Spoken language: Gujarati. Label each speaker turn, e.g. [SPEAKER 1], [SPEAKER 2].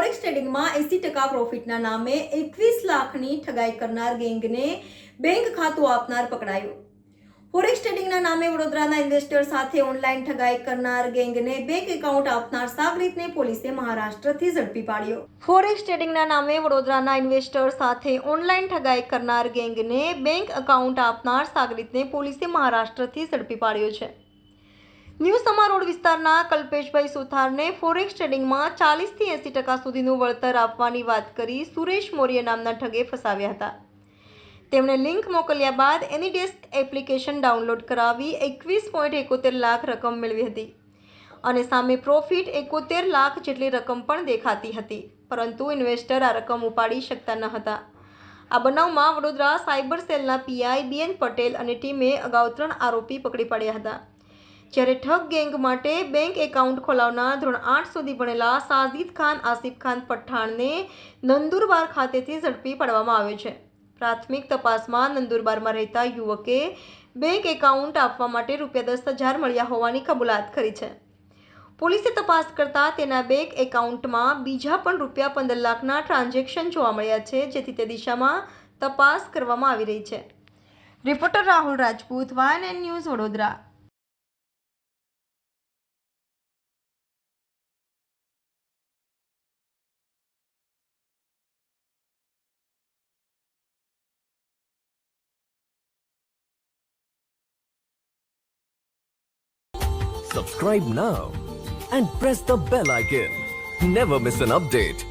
[SPEAKER 1] ફોરેક્સ ટ્રેડિંગમાં 80% પ્રોફિટના નામે 21 લાખની ઠગાઈ કરનાર ગેંગને બેંક ખાતું આપનાર પકડાયો. ફોરેક્સ ટ્રેડિંગના નામે વડોદરાના ઇન્વેસ્ટર સાથે ઓનલાઈન ઠગાઈ કરનાર ગેંગને બેંક એકાઉન્ટ આપનાર સાગરીતને પોલીસે મહારાષ્ટ્રથી ઝડપી પાડ્યો. ફોરેક્સ ટ્રેડિંગના નામે વડોદરાના ઇન્વેસ્ટર સાથે ઓનલાઈન ઠગાઈ કરનાર ગેંગને બેંક એકાઉન્ટ આપનાર સાગરીતને પોલીસે મહારાષ્ટ્રથી ઝડપી પાડ્યો છે. ન્યૂ સમા રોડ વિસ્તારના કલ્પેશભાઈ સુથારને ફોરેક્સ ટ્રેડિંગમાં 40 થી 80% સુધીનું વળતર આપવાની વાત કરી સુરેશ મૌર્ય નામના ઠગે ફસાવ્યા હતા. તેમણે લિંક મોકલ્યા બાદ એનીડેસ્ક એપ્લિકેશન ડાઉનલોડ કરાવી 21.71 લાખ રકમ મેળવી હતી અને સામે પ્રોફિટ 71 લાખ જેટલી રકમ પણ દેખાતી હતી, પરંતુ ઇન્વેસ્ટર આ રકમ ઉપાડી શકતા ન હતા. આ બનાવમાં વડોદરા સાયબર સેલના પીઆઈ બીએન પટેલ અને ટીમે અગાઉ 3 આરોપી પકડી પાડ્યા હતા. જ્યારે ઠગ ગેંગ માટે બેંક એકાઉન્ટ ખોલાવનાર ધોરણ 8 સુધી ભણેલા સાજિદ ખાન આસિફ ખાન પઠાણને નંદુરબાર ખાતેથી ઝડપી પાડવામાં આવ્યો છે. પ્રાથમિક તપાસમાં નંદુરબારમાં રહેતા યુવકે બેંક એકાઉન્ટ આપવા માટે ₹10,000 મળ્યા હોવાની કબૂલાત કરી છે. પોલીસે તપાસ કરતા તેના બેંક એકાઉન્ટમાં બીજા પણ ₹15 લાખના ટ્રાન્ઝેક્શન જોવા મળ્યા છે, જેથી તે દિશામાં તપાસ કરવામાં આવી રહી છે. Reporter Rahul Rajput, YNN news, Vadodara.
[SPEAKER 2] Subscribe now and press the bell icon. Never miss an update.